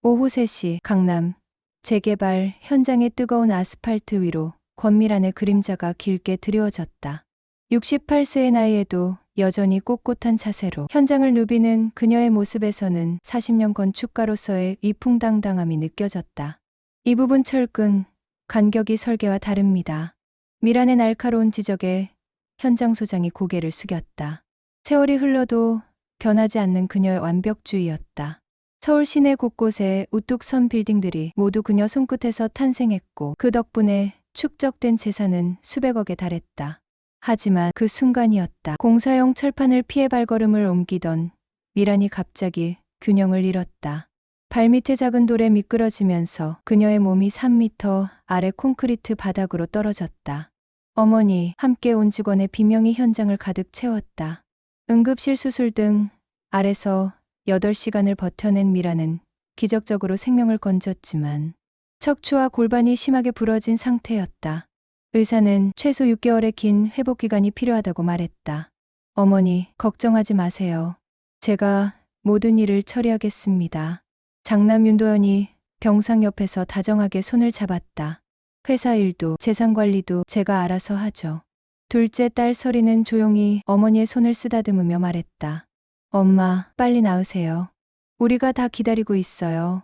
오후 3시 강남 재개발 현장의 뜨거운 아스팔트 위로 권미란의 그림자가 길게 드리워졌다. 68세의 나이에도 여전히 꼿꼿한 자세로 현장을 누비는 그녀의 모습에서는 40년 건축가로서의 위풍당당함이 느껴졌다. 이 부분 철근, 간격이 설계와 다릅니다. 미란의 날카로운 지적에 현장 소장이 고개를 숙였다. 세월이 흘러도 변하지 않는 그녀의 완벽주의였다. 서울 시내 곳곳에 우뚝 선 빌딩들이 모두 그녀 손끝에서 탄생했고 그 덕분에 축적된 재산은 수백억에 달했다. 하지만 그 순간이었다. 공사용 철판을 피해 발걸음을 옮기던 미란이 갑자기 균형을 잃었다. 발밑의 작은 돌에 미끄러지면서 그녀의 몸이 3미터 아래 콘크리트 바닥으로 떨어졌다. 어머니, 함께 온 직원의 비명이 현장을 가득 채웠다. 응급실 수술 등 아래서 8시간을 버텨낸 미라는 기적적으로 생명을 건졌지만 척추와 골반이 심하게 부러진 상태였다. 의사는 최소 6개월의 긴 회복 기간이 필요하다고 말했다. 어머니, 걱정하지 마세요. 제가 모든 일을 처리하겠습니다. 장남 윤도현이 병상 옆에서 다정하게 손을 잡았다. 회사 일도 재산 관리도 제가 알아서 하죠. 둘째 딸 설이는 조용히 어머니의 손을 쓰다듬으며 말했다. 엄마, 빨리 나으세요. 우리가 다 기다리고 있어요.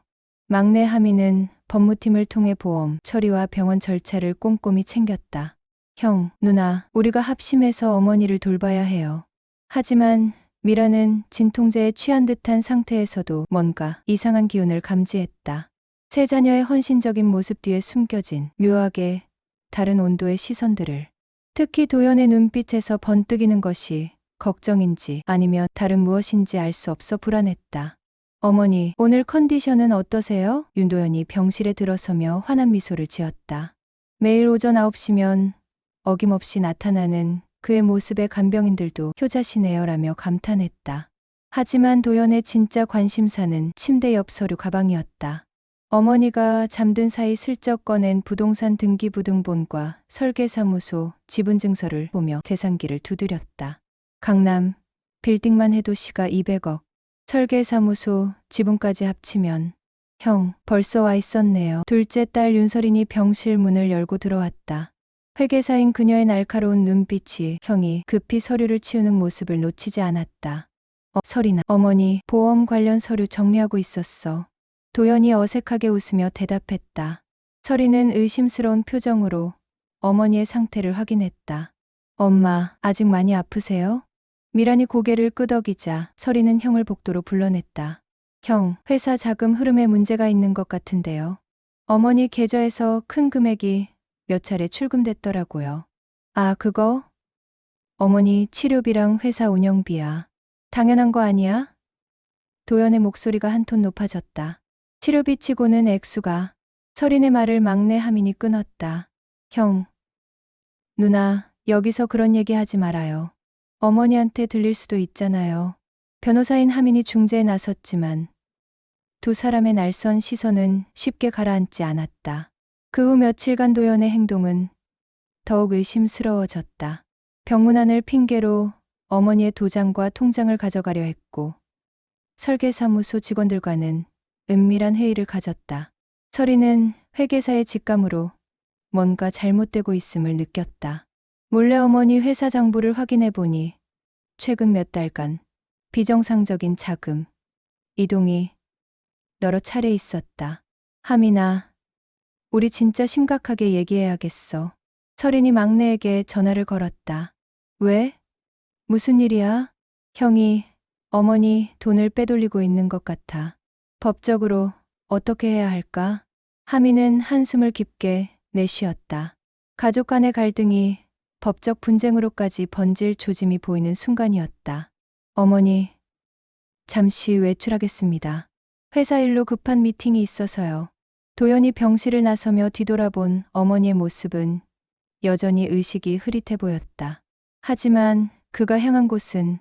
막내 하미는 법무팀을 통해 보험, 처리와 병원 절차를 꼼꼼히 챙겼다. 형, 누나, 우리가 합심해서 어머니를 돌봐야 해요. 하지만 미라는 진통제에 취한 듯한 상태에서도 뭔가 이상한 기운을 감지했다. 세 자녀의 헌신적인 모습 뒤에 숨겨진 묘하게 다른 온도의 시선들을. 특히 도연의 눈빛에서 번뜩이는 것이 걱정인지 아니면 다른 무엇인지 알 수 없어 불안했다. 어머니, 오늘 컨디션은 어떠세요? 윤도현이 병실에 들어서며 환한 미소를 지었다. 매일 오전 9시면 어김없이 나타나는 그의 모습에 간병인들도 효자시네요라며 감탄했다. 하지만 도연의 진짜 관심사는 침대 옆 서류 가방이었다. 어머니가 잠든 사이 슬쩍 꺼낸 부동산 등기부등본과 설계사무소 지분증서를 보며 계산기를 두드렸다. 강남, 빌딩만 해도 시가 200억, 설계사무소, 지분까지 합치면 형, 벌써 와 있었네요. 둘째 딸 윤설인이 병실 문을 열고 들어왔다. 회계사인 그녀의 날카로운 눈빛이 형이 급히 서류를 치우는 모습을 놓치지 않았다. 설인아, 어머니, 보험 관련 서류 정리하고 있었어. 도연이 어색하게 웃으며 대답했다. 설이는 의심스러운 표정으로 어머니의 상태를 확인했다. 엄마, 아직 많이 아프세요? 미란이 고개를 끄덕이자 설이는 형을 복도로 불러냈다. 형, 회사 자금 흐름에 문제가 있는 것 같은데요. 어머니 계좌에서 큰 금액이 몇 차례 출금됐더라고요. 아, 그거? 어머니 치료비랑 회사 운영비야. 당연한 거 아니야? 도연의 목소리가 한 톤 높아졌다. 치료비 치고는 액수가. 설인의 말을 막내 하민이 끊었다. 형, 누나, 여기서 그런 얘기 하지 말아요. 어머니한테 들릴 수도 있잖아요. 변호사인 하민이 중재에 나섰지만 두 사람의 날선 시선은 쉽게 가라앉지 않았다. 그 후 며칠간 도연의 행동은 더욱 의심스러워졌다. 병문안을 핑계로 어머니의 도장과 통장을 가져가려 했고 설계사무소 직원들과는 은밀한 회의를 가졌다. 설이는 회계사의 직감으로 뭔가 잘못되고 있음을 느꼈다. 몰래 어머니 회사 장부를 확인해 보니 최근 몇 달간 비정상적인 자금, 이동이 여러 차례 있었다. 하민아, 우리 진짜 심각하게 얘기해야겠어. 설인이 막내에게 전화를 걸었다. 왜? 무슨 일이야? 형이 어머니 돈을 빼돌리고 있는 것 같아. 법적으로 어떻게 해야 할까? 하민은 한숨을 깊게 내쉬었다. 가족 간의 갈등이 법적 분쟁으로까지 번질 조짐이 보이는 순간이었다. 어머니, 잠시 외출하겠습니다. 회사 일로 급한 미팅이 있어서요. 도연이 병실을 나서며 뒤돌아본 어머니의 모습은 여전히 의식이 흐릿해 보였다. 하지만 그가 향한 곳은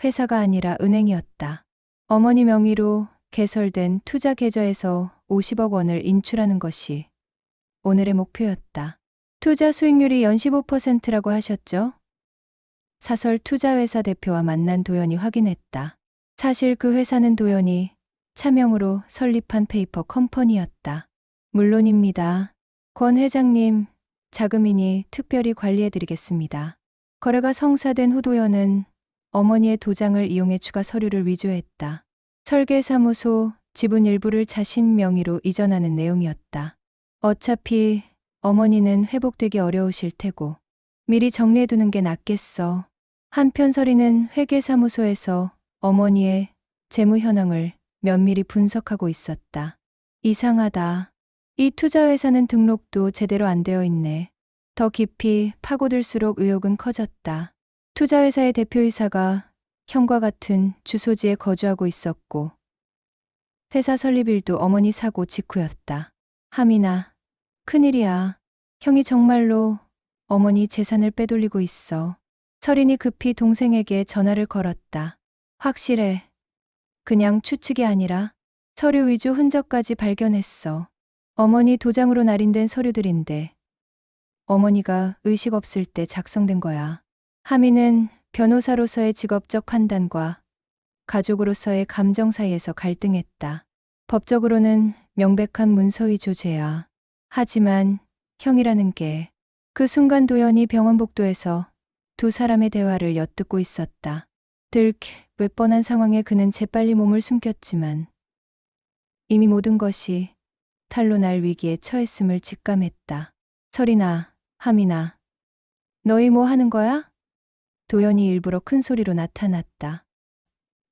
회사가 아니라 은행이었다. 어머니 명의로 개설된 투자 계좌에서 50억 원을 인출하는 것이 오늘의 목표였다. 투자 수익률이 연 15%라고 하셨죠? 사설 투자회사 대표와 만난 도연이 확인했다. 사실 그 회사는 도연이 차명으로 설립한 페이퍼 컴퍼니였다. 물론입니다. 권 회장님, 자금이니 특별히 관리해드리겠습니다. 거래가 성사된 후 도연은 어머니의 도장을 이용해 추가 서류를 위조했다. 설계사무소, 지분 일부를 자신 명의로 이전하는 내용이었다. 어차피 어머니는 회복되기 어려우실 테고 미리 정리해두는 게 낫겠어. 한편 서리는 회계사무소에서 어머니의 재무 현황을 면밀히 분석하고 있었다. 이상하다. 이 투자회사는 등록도 제대로 안 되어 있네. 더 깊이 파고들수록 의혹은 커졌다. 투자회사의 대표이사가 형과 같은 주소지에 거주하고 있었고 회사 설립일도 어머니 사고 직후였다. 하민아, 큰일이야. 형이 정말로 어머니 재산을 빼돌리고 있어. 설인이 급히 동생에게 전화를 걸었다. 확실해. 그냥 추측이 아니라 서류 위조 흔적까지 발견했어. 어머니 도장으로 날인된 서류들인데 어머니가 의식 없을 때 작성된 거야. 하민은 변호사로서의 직업적 판단과 가족으로서의 감정 사이에서 갈등했다. 법적으로는 명백한 문서 위조죄야. 하지만 형이라는 게 그 순간 도연이 병원 복도에서 두 사람의 대화를 엿듣고 있었다. 들킬 뻔한 상황에 그는 재빨리 몸을 숨겼지만 이미 모든 것이 탄로 날 위기에 처했음을 직감했다. 설이나 하민아, 너희 뭐 하는 거야? 도연이 일부러 큰 소리로 나타났다.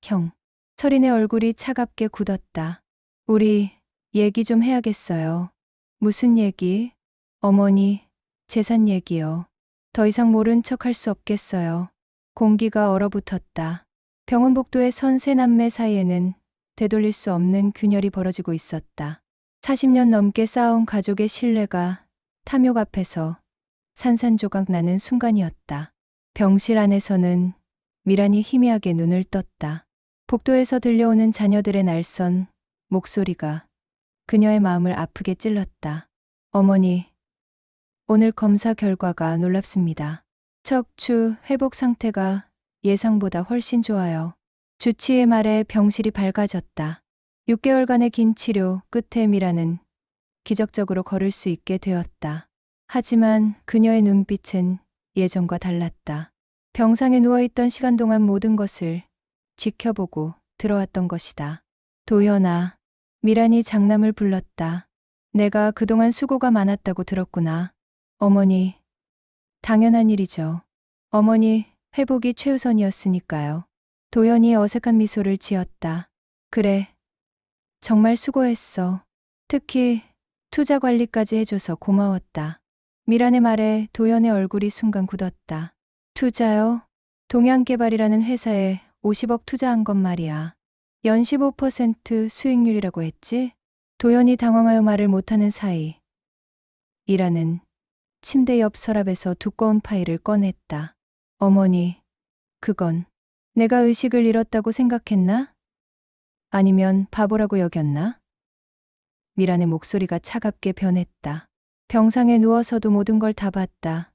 형, 설인의 얼굴이 차갑게 굳었다. 우리 얘기 좀 해야겠어요. 무슨 얘기? 어머니, 재산 얘기요. 더 이상 모른 척 할 수 없겠어요. 공기가 얼어붙었다. 병원 복도에 선 세 남매 사이에는 되돌릴 수 없는 균열이 벌어지고 있었다. 40년 넘게 쌓아온 가족의 신뢰가 탐욕 앞에서 산산조각 나는 순간이었다. 병실 안에서는 미란이 희미하게 눈을 떴다. 복도에서 들려오는 자녀들의 날선 목소리가 그녀의 마음을 아프게 찔렀다. 어머니, 오늘 검사 결과가 놀랍습니다. 척추 회복 상태가 예상보다 훨씬 좋아요. 주치의 말에 병실이 밝아졌다. 6개월간의 긴 치료 끝에 미라는 기적적으로 걸을 수 있게 되었다. 하지만 그녀의 눈빛은 예전과 달랐다. 병상에 누워있던 시간 동안 모든 것을 지켜보고 들어왔던 것이다. 도연아, 미란이 장남을 불렀다. 내가 그동안 수고가 많았다고 들었구나. 어머니, 당연한 일이죠. 어머니 회복이 최우선이었으니까요. 도연이 어색한 미소를 지었다. 그래, 정말 수고했어. 특히 투자 관리까지 해줘서 고마웠다. 미란의 말에 도연의 얼굴이 순간 굳었다. 투자요? 동양개발이라는 회사에 50억 투자한 건 말이야. 연 15% 수익률이라고 했지? 도연이 당황하여 말을 못하는 사이 이라는 침대 옆 서랍에서 두꺼운 파일을 꺼냈다. 어머니, 그건 내가 의식을 잃었다고 생각했나? 아니면 바보라고 여겼나? 미란의 목소리가 차갑게 변했다. 병상에 누워서도 모든 걸 다 봤다.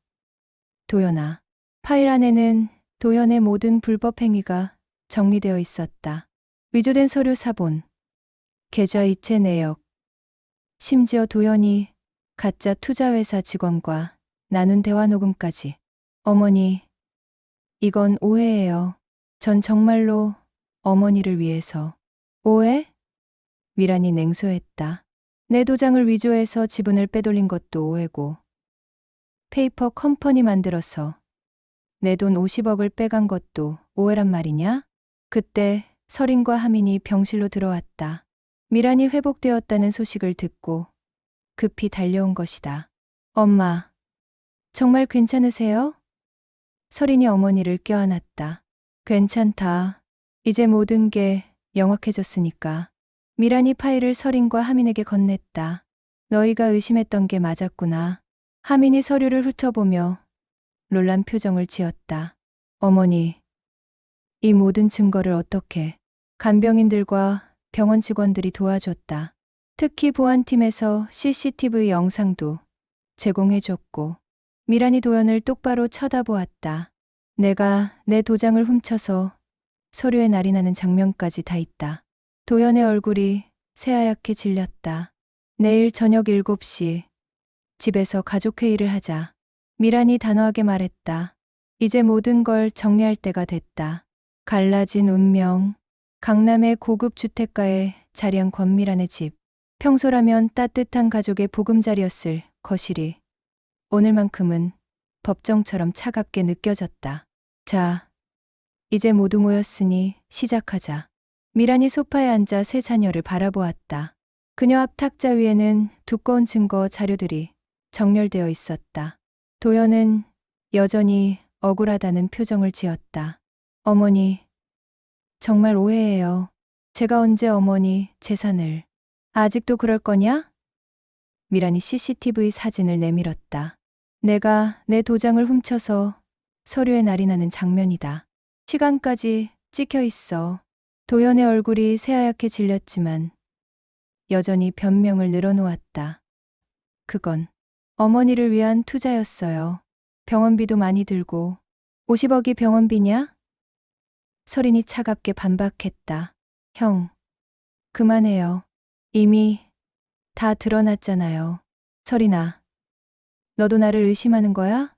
도연아, 파일 안에는 도연의 모든 불법 행위가 정리되어 있었다. 위조된 서류 사본, 계좌 이체 내역, 심지어 도연이 가짜 투자회사 직원과 나눈 대화 녹음까지. 어머니, 이건 오해예요. 전 정말로 어머니를 위해서. 오해? 미란이 냉소했다. 내 도장을 위조해서 지분을 빼돌린 것도 오해고 페이퍼 컴퍼니 만들어서 내 돈 50억을 빼간 것도 오해란 말이냐? 그때 설인과 하민이 병실로 들어왔다. 미란이 회복되었다는 소식을 듣고 급히 달려온 것이다. 엄마, 정말 괜찮으세요? 설인이 어머니를 껴안았다. 괜찮다. 이제 모든 게 명확해졌으니까. 미란이 파일을 설인과 하민에게 건넸다. 너희가 의심했던 게 맞았구나. 하민이 서류를 훑어보며 놀란 표정을 지었다. 어머니, 이 모든 증거를 어떻게? 간병인들과 병원 직원들이 도와줬다. 특히 보안팀에서 CCTV 영상도 제공해줬고 미란이 도연을 똑바로 쳐다보았다. 내가 내 도장을 훔쳐서 서류에 날인하는 장면까지 다 있다. 도연의 얼굴이 새하얗게 질렸다. 내일 저녁 7시 집에서 가족회의를 하자. 미란이 단호하게 말했다. 이제 모든 걸 정리할 때가 됐다. 갈라진 운명. 강남의 고급 주택가에 자리한 권미란의 집. 평소라면 따뜻한 가족의 보금자리였을 거실이 오늘만큼은 법정처럼 차갑게 느껴졌다. 자, 이제 모두 모였으니 시작하자. 미란이 소파에 앉아 세 자녀를 바라보았다. 그녀 앞 탁자 위에는 두꺼운 증거 자료들이 정렬되어 있었다. 도연은 여전히 억울하다는 표정을 지었다. 어머니, 정말 오해해요. 제가 언제 어머니 재산을. 아직도 그럴 거냐? 미란이 CCTV 사진을 내밀었다. 내가 내 도장을 훔쳐서 서류에 날인하는 장면이다. 시간까지 찍혀 있어. 도연의 얼굴이 새하얗게 질렸지만 여전히 변명을 늘어놓았다. 그건 어머니를 위한 투자였어요. 병원비도 많이 들고. 50억이 병원비냐? 서린이 차갑게 반박했다. 형, 그만해요. 이미 다 드러났잖아요. 서린아, 너도 나를 의심하는 거야?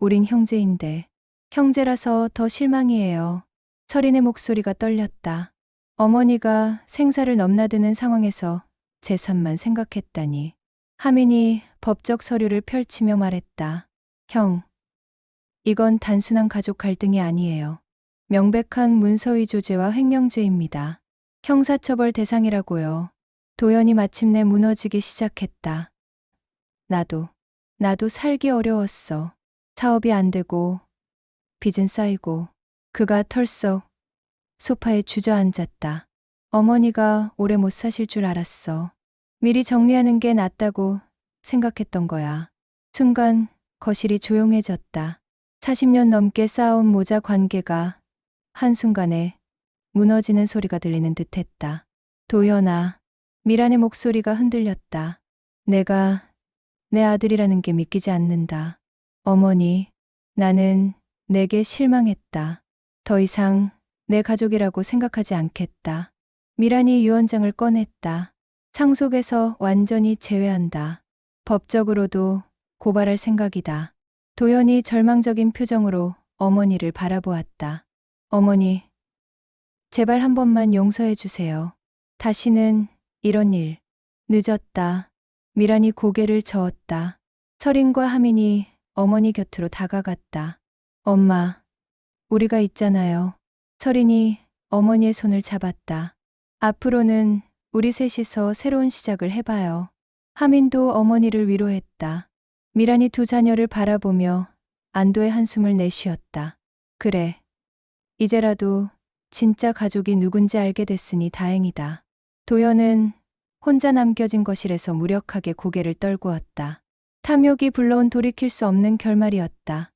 우린 형제인데. 형제라서 더 실망이에요. 서린의 목소리가 떨렸다. 어머니가 생사를 넘나드는 상황에서 재산만 생각했다니. 하민이 법적 서류를 펼치며 말했다. 형, 이건 단순한 가족 갈등이 아니에요. 명백한 문서위 조제와 횡령죄입니다. 형사처벌 대상이라고요. 도연이 마침내 무너지기 시작했다. 나도 살기 어려웠어. 사업이 안 되고 빚은 쌓이고. 그가 털썩 소파에 주저앉았다. 어머니가 오래 못 사실 줄 알았어. 미리 정리하는 게 낫다고 생각했던 거야. 순간 거실이 조용해졌다. 40년 넘게 쌓아온 모자 관계가 한순간에 무너지는 소리가 들리는 듯했다. 도연아, 미란의 목소리가 흔들렸다. 내가 내 아들이라는 게 믿기지 않는다. 어머니, 나는 내게 실망했다. 더 이상 내 가족이라고 생각하지 않겠다. 미란이 유언장을 꺼냈다. 상속에서 완전히 제외한다. 법적으로도 고발할 생각이다. 도연이 절망적인 표정으로 어머니를 바라보았다. 어머니, 제발 한 번만 용서해 주세요. 다시는 이런 일. 늦었다. 미란이 고개를 저었다. 서린과 하민이 어머니 곁으로 다가갔다. 엄마, 우리가 있잖아요. 서린이 어머니의 손을 잡았다. 앞으로는 우리 셋이서 새로운 시작을 해봐요. 하민도 어머니를 위로했다. 미란이 두 자녀를 바라보며 안도의 한숨을 내쉬었다. 그래, 이제라도 진짜 가족이 누군지 알게 됐으니 다행이다. 도연은 혼자 남겨진 거실에서 무력하게 고개를 떨구었다. 탐욕이 불러온 돌이킬 수 없는 결말이었다.